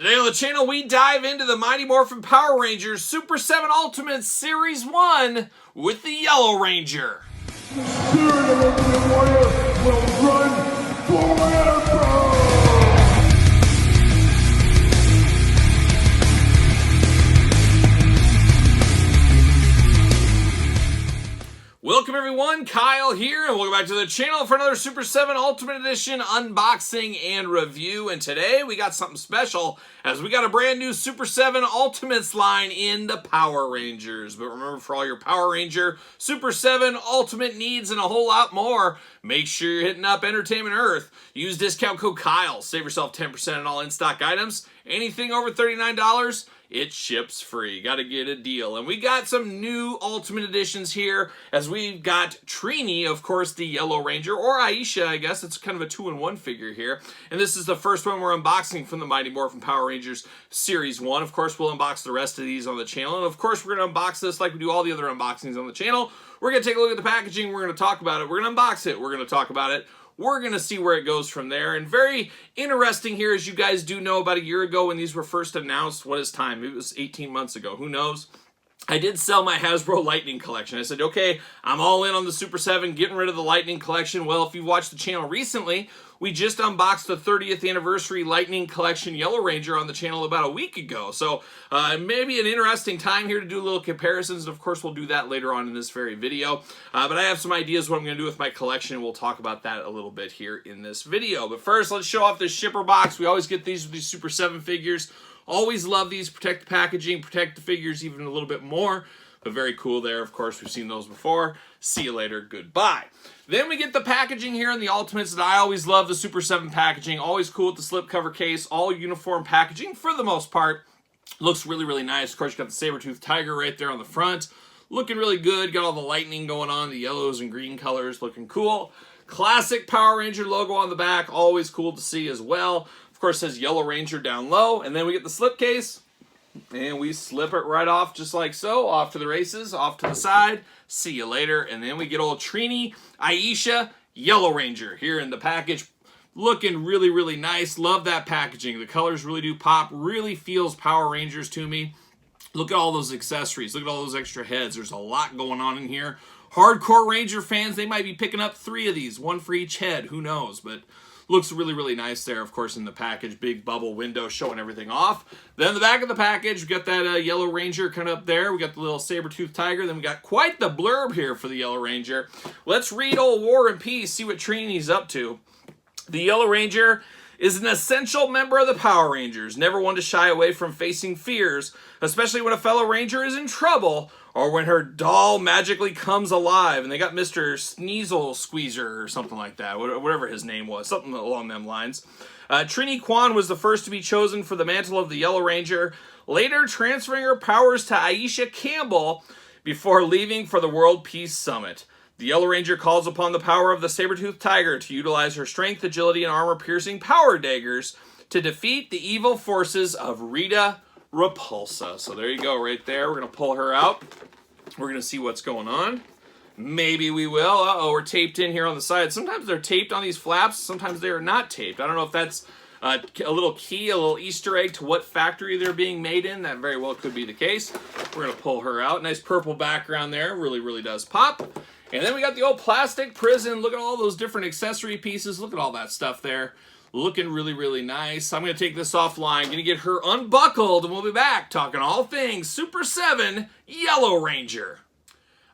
Today on the channel, we dive into the Mighty Morphin Power Rangers Super 7 Ultimate Series 1 with the Yellow Ranger. The spirit of Ultimate Warrior will run forever! Welcome everyone, Kyle here, and welcome back to the channel for another Super 7 Ultimate Edition unboxing and review. And today we got something special, as we got a brand new Super 7 Ultimates line in the Power Rangers. But remember, for all your Power Ranger, Super 7 Ultimate needs and a whole lot more, make sure you're hitting up Entertainment Earth. Use discount code KYLE, save yourself 10% on all in-stock items. Anything over $39, it ships free. Got to get a deal. And we got some new Ultimate Editions here, as we've got Trini, of course, the Yellow Ranger, or Aisha, I guess. It's kind of a 2-in-1 figure here. And this is the first one we're unboxing from the Mighty Morphin Power Rangers Series 1. Of course, we'll unbox the rest of these on the channel. And of course, we're going to unbox this like we do all the other unboxings on the channel. We're going to take a look at the packaging. We're going to talk about it. We're going to unbox it. We're going to talk about it. We're going to see where it goes from there. And very interesting here, as you guys do know, about a year ago when these were first announced, what is time? It was 18 months ago. Who knows? I did sell my Hasbro Lightning collection. I said, okay, I'm all in on the Super 7, getting rid of the Lightning collection. Well, if you've watched the channel recently, we just unboxed the 30th anniversary Lightning Collection Yellow Ranger on the channel about a week ago. So maybe an interesting time here to do a little comparisons. And of course, we'll do that later on in this very video. But I have some ideas what I'm going to do with my collection, and we'll talk about that a little bit here in this video. But first, let's show off this shipper box. We always get these with these Super 7 figures. Always love these. Protect the packaging, protect the figures even a little bit more. But very cool there. Of course, we've seen those before. See you later. Goodbye. Then we get the packaging here in the Ultimates that I always love, the Super 7 packaging. Always cool with the slipcover case. All uniform packaging for the most part. Looks really, really nice. Of course, you got the saber-toothed tiger right there on the front. Looking really good. Got all the lightning going on. The yellows and green colors looking cool. Classic Power Ranger logo on the back. Always cool to see as well. Of course, it says Yellow Ranger down low. And then we get the slipcase. And we slip it right off just like so. Off to the races. Off to the side. See you later. And then we get old Trini, Aisha, Yellow Ranger here in the package. Looking really, really nice. Love that packaging. The colors really do pop. Really feels Power Rangers to me. Look at all those accessories. Look at all those extra heads. There's a lot going on in here. Hardcore Ranger fans, they might be picking up 3 of these. 1 for each head. Who knows? But looks really, really nice there, of course, in the package. Big bubble window showing everything off. Then the back of the package, we got that Yellow Ranger kind of up there. We got the little saber-toothed tiger. Then we got quite the blurb here for the Yellow Ranger. Let's read old War and Peace, see what Trini's up to. The Yellow Ranger is an essential member of the Power Rangers, never one to shy away from facing fears, especially when a fellow Ranger is in trouble or when her doll magically comes alive. And they got Mr. Sneasel Squeezer or something like that, whatever his name was, something along them lines. Trini Kwan was the first to be chosen for the mantle of the Yellow Ranger, later transferring her powers to Aisha Campbell before leaving for the World Peace Summit. The Yellow Ranger calls upon the power of the saber-toothed tiger to utilize her strength, agility, and armor-piercing power daggers to defeat the evil forces of Rita Repulsa. So there you go, right there. We're going to pull her out. We're going to see what's going on. Maybe we will. Uh-oh, we're taped in here on the side. Sometimes they're taped on these flaps. Sometimes they are not taped. I don't know if that's a little key, a little Easter egg to what factory they're being made in. That very well could be the case. We're going to pull her out. Nice purple background there. Really, really does pop. And then we got the old plastic prison. Look at all those different accessory pieces. Look at all that stuff there. Looking really, really nice. I'm going to take this offline. Going to get her unbuckled, and we'll be back talking all things Super 7 Yellow Ranger.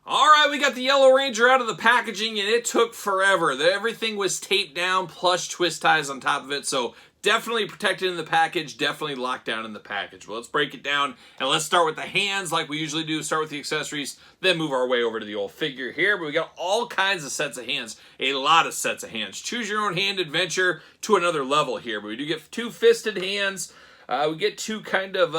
All right, we got the Yellow Ranger out of the packaging, and it took forever. Everything was taped down, plush twist ties on top of it, so definitely protected in the package, definitely locked down in the package. Well, let's break it down, and let's start with the hands like we usually do. Start with the accessories, then move our way over to the old figure here. But we got all kinds of sets of hands, a lot of sets of hands. Choose your own hand adventure to another level here. But we do get 2 fisted hands. We get 2 kind of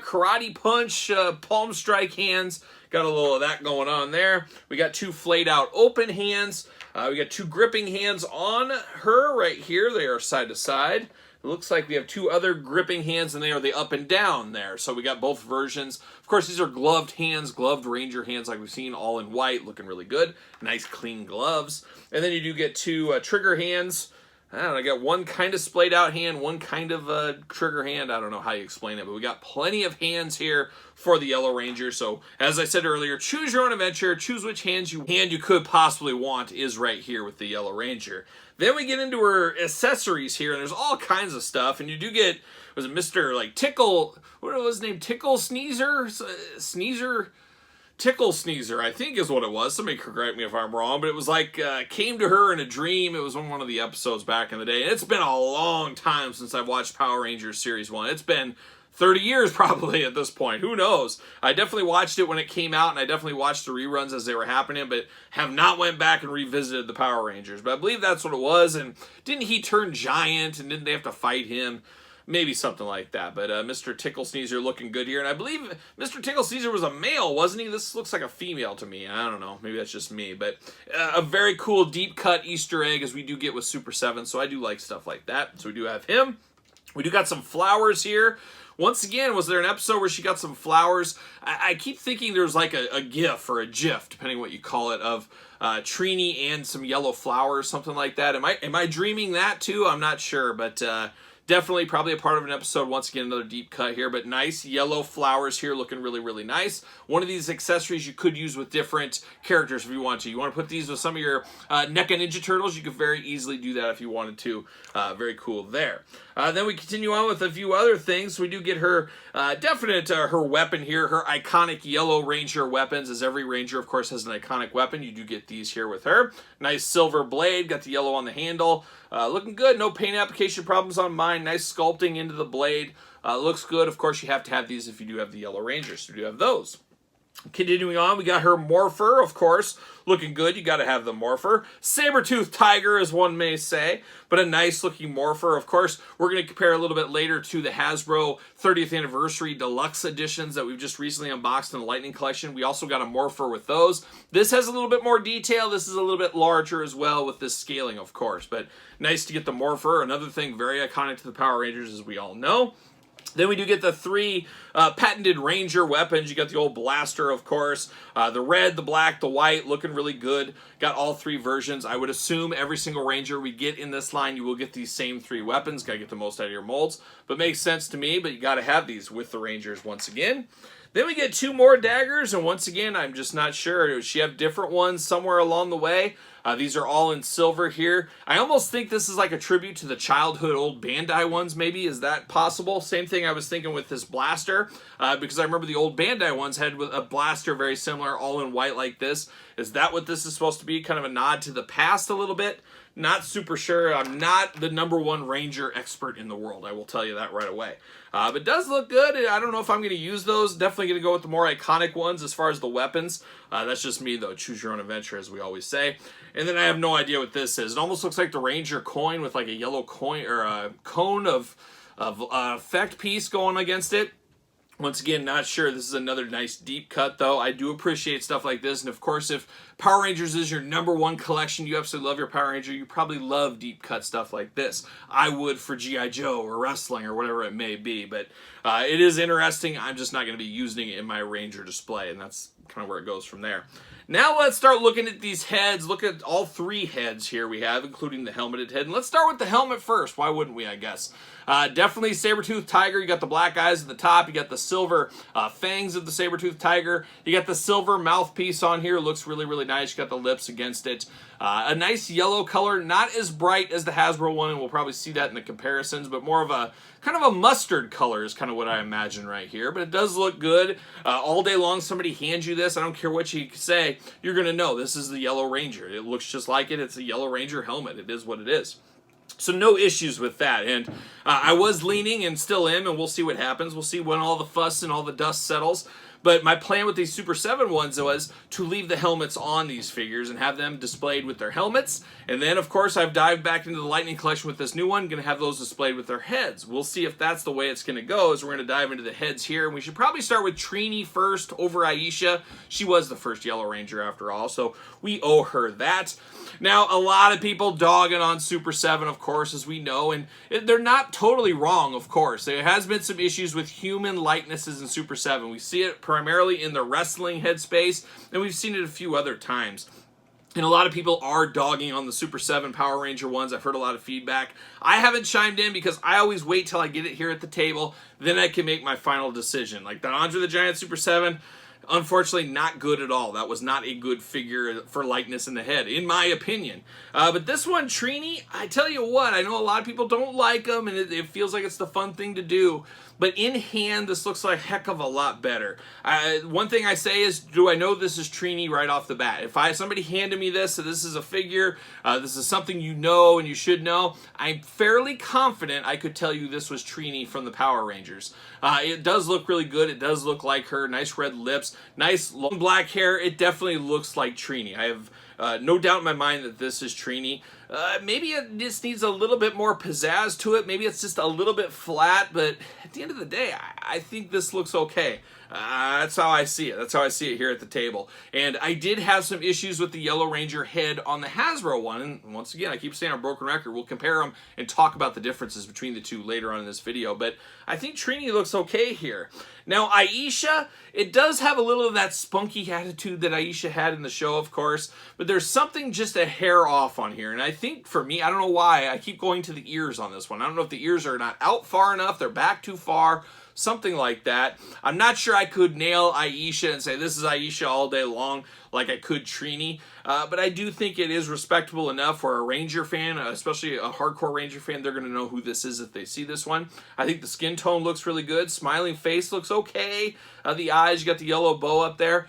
karate punch, palm strike hands. Got a little of that going on there. We got 2 flayed out open hands. We got 2 gripping hands on her right here. They are side to side. It looks like we have 2 other gripping hands, and they are the up and down there. So we got both versions. Of course, these are gloved hands, gloved Ranger hands like we've seen, all in white, looking really good. Nice, clean gloves. And then you do get 2 trigger hands. I don't know, I got one kind of splayed out hand, one kind of trigger hand. I don't know how you explain it, but we got plenty of hands here for the Yellow Ranger. So as I said earlier, choose your own adventure. Choose which hand you could possibly want is right here with the Yellow Ranger. Then we get into her accessories here, and there's all kinds of stuff. And you do get, was it Mr. like Tickle, what was his name? Tickle Sneezer? Tickle Sneezer, I think is what it was. Somebody correct me if I'm wrong, but it was like, came to her in a dream. It was on one of the episodes back in the day. And it's been a long time since I've watched Power Rangers Series 1. It's been 30 years probably at this point. Who knows? I definitely watched it when it came out, and I definitely watched the reruns as they were happening, but have not went back and revisited the Power Rangers. But I believe that's what it was, and didn't he turn giant, and didn't they have to fight him? Maybe something like that. But Mr. Tickle Sneezer looking good here. And I believe Mr. Tickle Sneezer was a male, wasn't he? This looks like a female to me. I don't know. Maybe that's just me. But a very cool deep cut Easter egg as we do get with Super 7. So I do like stuff like that. So we do have him. We do got some flowers here. Once again, was there an episode where she got some flowers? I keep thinking there's like a gif or a gif, depending what you call it, of Trini and some yellow flowers, something like that. Am I dreaming that too? I'm not sure, but definitely probably a part of an episode. Once again, another deep cut here, but nice yellow flowers here, looking really, really nice. One of these accessories you could use with different characters if you want to. You want to put these with some of your NECA Ninja Turtles, you could very easily do that if you wanted to. Very cool there. Then we continue on with a few other things. We do get her her weapon here, her iconic Yellow Ranger weapons, as every Ranger, of course, has an iconic weapon. You do get these here with her. Nice silver blade, got the yellow on the handle. Looking good, no paint application problems on mine. Nice sculpting into the blade. Looks good. Of course, you have to have these if you do have the Yellow Rangers. So we do have those. Continuing on, we got her Morpher, of course. Looking good, you got to have the Morpher. Saber-toothed tiger, as one may say, but a nice-looking Morpher. Of course, we're going to compare a little bit later to the Hasbro 30th Anniversary Deluxe Editions that we've just recently unboxed in the Lightning Collection. We also got a Morpher with those. This has a little bit more detail. This is a little bit larger as well with this scaling, of course, but nice to get the Morpher. Another thing very iconic to the Power Rangers, as we all know. Then we do get the three patented Ranger weapons. You got the old blaster, of course. The red, the black, the white, looking really good. Got all three versions. I would assume every single Ranger we get in this line, you will get these same three weapons. Got to get the most out of your molds. But makes sense to me, but you got to have these with the Rangers once again. Then we get two more daggers, and once again, I'm just not sure. Does she have different ones somewhere along the way? These are all in silver here. I almost think this is like a tribute to the childhood old Bandai ones, maybe. Is that possible? Same thing I was thinking with this blaster, because I remember the old Bandai ones had a blaster very similar, all in white like this. Is that what this is supposed to be? Kind of a nod to the past a little bit? Not super sure. I'm not the #1 Ranger expert in the world. I will tell you that right away. But it does look good. I don't know if I'm going to use those. Definitely going to go with the more iconic ones as far as the weapons. That's just me, though. Choose your own adventure, as we always say. And then I have no idea what this is. It almost looks like the Ranger coin with like a yellow coin or a cone of effect piece going against it. Once again, not sure. This is another nice deep cut, though. I do appreciate stuff like this. And, of course, if Power Rangers is your #1 collection, you absolutely love your Power Ranger, you probably love deep cut stuff like this. I would for G.I. Joe or wrestling or whatever it may be. But it is interesting. I'm just not going to be using it in my Ranger display, and that's kind of where it goes from there. Now let's start looking at these heads. Look at all three heads here we have, including the helmeted head. And let's start with the helmet first. Why wouldn't we, I guess? Definitely saber-toothed tiger. You got the black eyes at the top. You got the silver fangs of the saber-toothed tiger. You got the silver mouthpiece on here. Looks really, really nice. You got the lips against it. A nice yellow color. Not as bright as the Hasbro one, and we'll probably see that in the comparisons, but more of a kind of a mustard color is kind of what I imagine right here. But it does look good. All day long, somebody hands you this. I don't care what you say. You're going to know this is the Yellow Ranger. It looks just like it. It's a Yellow Ranger helmet. It is what it is. So no issues with that. And I was leaning and still am, and we'll see what happens. We'll see when all the fuss and all the dust settles. But my plan with these Super 7 ones was to leave the helmets on these figures and have them displayed with their helmets. And then, of course, I've dived back into the Lightning Collection with this new one. Going to have those displayed with their heads. We'll see if that's the way it's going to go, as we're going to dive into the heads here. And we should probably start with Trini first over Aisha. She was the first Yellow Ranger, after all, so we owe her that. Now, a lot of people dogging on Super 7, of course, as we know, and they're not totally wrong, of course. There has been some issues with human likenesses in Super 7. We see it primarily in the wrestling headspace, and we've seen it a few other times. And a lot of people are dogging on the Super 7 Power Ranger ones. I've heard a lot of feedback. I haven't chimed in because I always wait till I get it here at the table. Then I can make my final decision. Like the Andre the Giant Super 7, unfortunately not good at all. That was not a good figure for likeness in the head, in my opinion. But this one, Trini, I tell you what, I know a lot of people don't like them, and it feels like it's the fun thing to do. But in hand, this looks like a heck of a lot better. One thing I say is, do I know this is Trini right off the bat? If somebody handed me this, so this is a figure, this is something you know and you should know, I'm fairly confident I could tell you this was Trini from the Power Rangers. It does look really good. It does look like her. Nice red lips, nice long black hair. It definitely looks like Trini. I have no doubt in my mind that this is Trini. Maybe it just needs a little bit more pizzazz to it. Maybe it's just a little bit flat, but at the end of the day, I think this looks okay. That's how I see it. That's how I see it here at the table. And I did have some issues with the Yellow Ranger head on the Hasbro one. And once again, I keep saying on Broken Record, we'll compare them and talk about the differences between the two later on in this video. But I think Trini looks okay here. Now, Aisha, it does have a little of that spunky attitude that Aisha had in the show, of course. But there's something just a hair off on here. And I think for me, I don't know why, I keep going to the ears on this one. I don't know if the ears are not out far enough, they're back too far, something like that. I'm not sure I could nail Aisha and say this is Aisha all day long like I could Trini, but I do think it is respectable enough for a Ranger fan, especially a hardcore Ranger fan. They're going to know who this is if they see this one. I think the skin tone looks really good. Smiling face looks okay. The eyes, you got the yellow bow up there.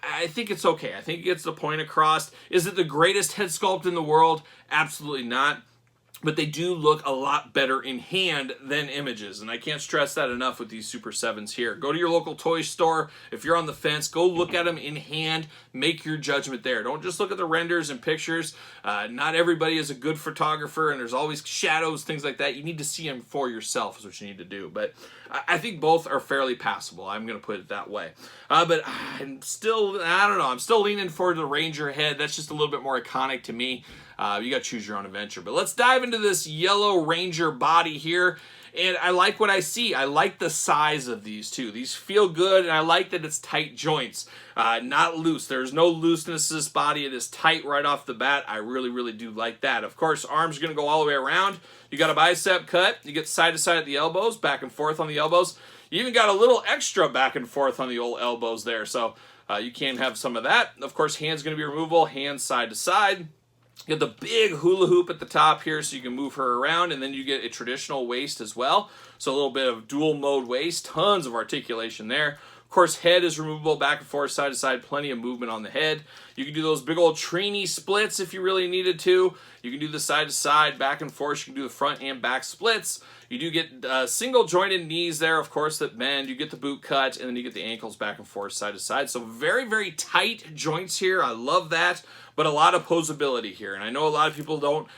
I think it's okay. I think it gets the point across. Is it the greatest head sculpt in the world? Absolutely not. But they do look a lot better in hand than images. And I can't stress that enough with these Super 7s here. Go to your local toy store. If you're on the fence, go look at them in hand. Make your judgment there. Don't just look at the renders and pictures. Not everybody is a good photographer, and there's always shadows, things like that. You need to see them for yourself is what you need to do. But I think both are fairly passable. I'm going to put it that way. But I'm still, I don't know. I'm still leaning for the Ranger head. That's just a little bit more iconic to me. You got to choose your own adventure. But let's dive into this Yellow Ranger body here. And I like what I see. I like the size of these two. These feel good, and I like that it's tight joints, not loose. There's no looseness to this body. It is tight right off the bat. I really, really do like that. Of course, arms are going to go all the way around. You got a bicep cut. You get side to side at the elbows, back and forth on the elbows. You even got a little extra back and forth on the old elbows there. So you can have some of that. Of course, hands going to be removable, hands side to side. You get the big hula hoop at the top here so you can move her around, and then you get a traditional waist as well. So a little bit of dual mode waist, tons of articulation there. Of course, head is removable back and forth, side to side, plenty of movement on the head. You can do those big old Trini splits if you really needed to. You can do the side to side, back and forth. You can do the front and back splits. You do get single jointed knees there, of course, that bend. You get the boot cut, and then you get the ankles back and forth, side to side. So very, very tight joints here. I love that. But a lot of posability here. And I know a lot of people don't,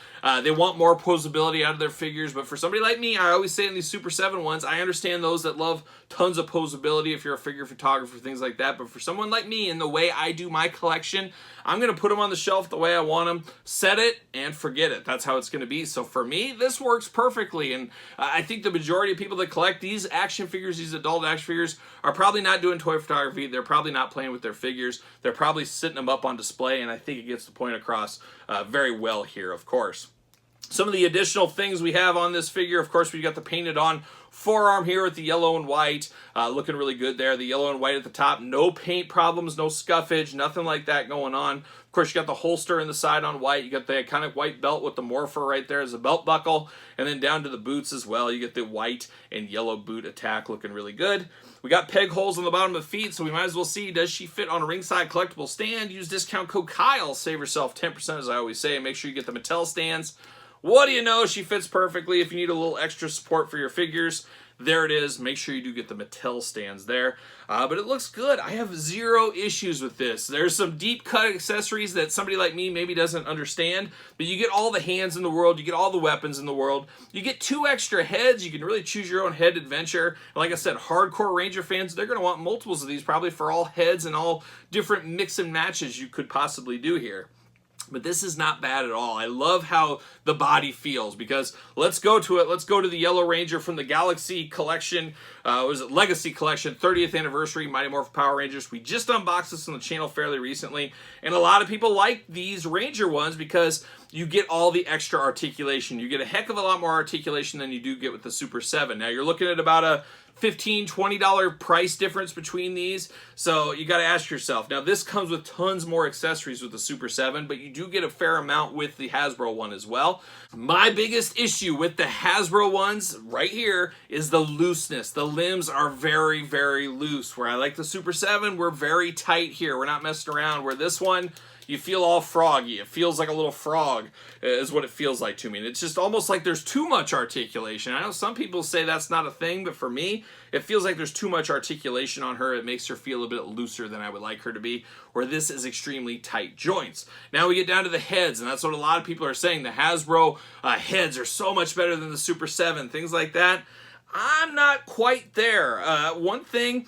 they want more posability out of their figures, but for somebody like me, I always say in these Super 7 ones, I understand those that love tons of posability if you're a figure photographer, things like that. But for someone like me, in the way I do my collection, I'm going to put them on the shelf the way I want them, set it, and forget it. That's how it's going to be. So for me, this works perfectly. And I think the majority of people that collect these action figures, these adult action figures, are probably not doing toy photography. They're probably not playing with their figures. They're probably sitting them up on display, and I think it gets the point across very well here, of course. Some of the additional things we have on this figure, of course, we got the painted on forearm here with the yellow and white, looking really good there. The yellow and white at the top, no paint problems, no scuffage, nothing like that going on. Of course, you got the holster in the side on white. You got the iconic white belt with the morpher right there as a belt buckle, and then down to the boots as well. You get the white and yellow boot attack looking really good. We got peg holes on the bottom of the feet, so we might as well see, does she fit on a ringside collectible stand? Use discount code Kyle, save yourself 10%, as I always say, and make sure you get the Mattel stands. What do you know? She fits perfectly. If you need a little extra support for your figures, there it is. Make sure you do get the Mattel stands there. But it looks good. I have zero issues with this. There's some deep cut accessories that somebody like me maybe doesn't understand, but you get all the hands in the world. You get all the weapons in the world. You get 2 extra heads. You can really choose your own head adventure. And like I said, hardcore Ranger fans, they're going to want multiples of these probably for all heads and all different mix and matches you could possibly do here. But this is not bad at all. I love how the body feels, because let's go to it. Let's go to the Yellow Ranger from the Galaxy Collection. Was it Legacy Collection, 30th anniversary, Mighty Morphin Power Rangers. We just unboxed this on the channel fairly recently, and a lot of people like these Ranger ones because you get all the extra articulation. You get a heck of a lot more articulation than you do get with the Super 7. Now, you're looking at about a $15, $20 price difference between these, so you got to ask yourself. Now, this comes with tons more accessories with the Super 7, but you do get a fair amount with the Hasbro one as well. My biggest issue with the Hasbro ones right here is the looseness. The limbs are very, very loose. Where I like the Super 7, we're very tight here. We're not messing around. Where this one, you feel all froggy. It feels like a little frog is what it feels like to me. And it's just almost like there's too much articulation. I know some people say that's not a thing, but for me, it feels like there's too much articulation on her. It makes her feel a bit looser than I would like her to be, where this is extremely tight joints. Now we get down to the heads, and that's what a lot of people are saying. The Hasbro heads are so much better than the Super 7, things like that. I'm not quite there. One thing,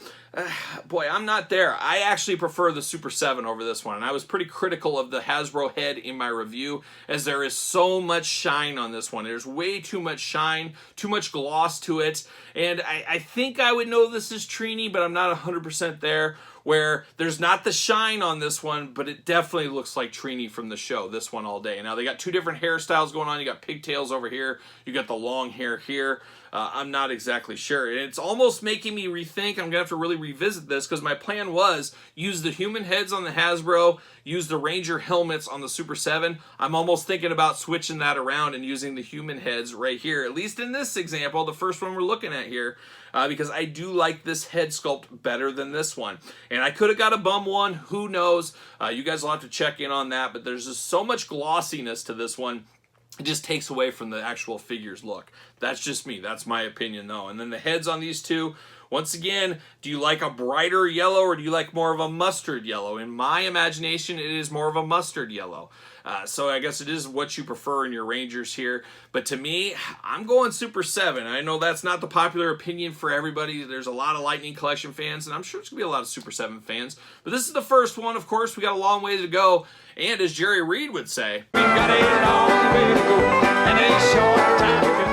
boy, I'm not there. I actually prefer the Super 7 over this one, and I was pretty critical of the Hasbro head in my review, as there is so much shine on this one. There's way too much shine, too much gloss to it, and I think I would know this is Trini, but I'm not 100% there, where there's not the shine on this one, but it definitely looks like Trini from the show, this one all day. Now, they got two different hairstyles going on. You got pigtails over here. You got the long hair here. I'm not exactly sure. And it's almost making me rethink. I'm going to have to really revisit this, because my plan was use the human heads on the Hasbro, use the Ranger helmets on the Super 7. I'm almost thinking about switching that around and using the human heads right here, at least in this example, the first one we're looking at here, because I do like this head sculpt better than this one. And I could have got a bum one. Who knows? You guys will have to check in on that, but there's just so much glossiness to this one. It just takes away from the actual figure's look. That's just me. That's my opinion, though. And then the heads on these two, once again, do you like a brighter yellow or do you like more of a mustard yellow? In my imagination, it is more of a mustard yellow. So I guess it is what you prefer in your Rangers here. But to me, I'm going Super 7. I know that's not the popular opinion for everybody. There's a lot of Lightning Collection fans, and I'm sure there's going to be a lot of Super 7 fans. But this is the first one, of course. We got a long way to go. And as Jerry Reed would say, we've got a long way to go and a short time to get there.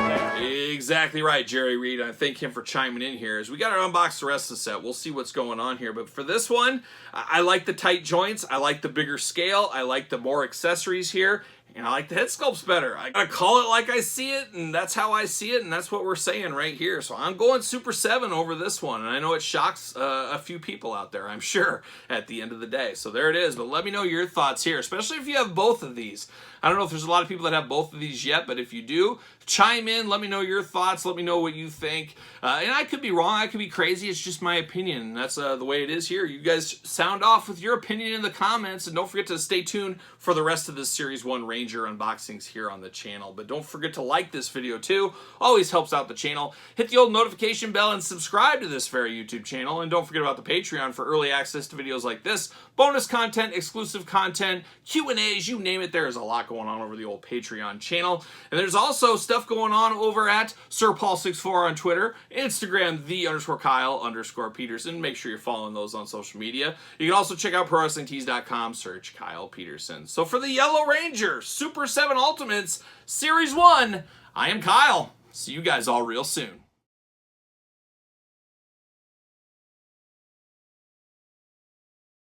Exactly right, Jerry Reed. I thank him for chiming in here. As we got to unbox the rest of the set, we'll see what's going on here. But for this one, I like the tight joints. I like the bigger scale. I like the more accessories here. And I like the head sculpts better. I gotta call it like I see it, and that's how I see it, and that's what we're saying right here. So I'm going Super 7 over this one, and I know it shocks a few people out there, I'm sure, at the end of the day. So there it is, but let me know your thoughts here, especially if you have both of these. I don't know if there's a lot of people that have both of these yet, but if you do, chime in, let me know your thoughts, let me know what you think. And I could be wrong, I could be crazy, it's just my opinion, and that's the way it is here. You guys sound off with your opinion in the comments, and don't forget to stay tuned for the rest of this Series 1 Ranger unboxings here on the channel. But don't forget to like this video too, always helps out the channel. Hit the old notification bell and subscribe to this very YouTube channel, and don't forget about the Patreon for early access to videos like this, bonus content, exclusive content, Q&As, you name it, there's a lot going on over the old Patreon channel. And there's also stuff going on over at SirPaul64 on Twitter, Instagram, _Kyle_Peterson. Make sure you're following those on social media. You can also check out ProWrestlingTees.com, search Kyle Peterson. So for the Yellow Ranger Super 7 Ultimates Series 1, I am Kyle. See you guys all real soon.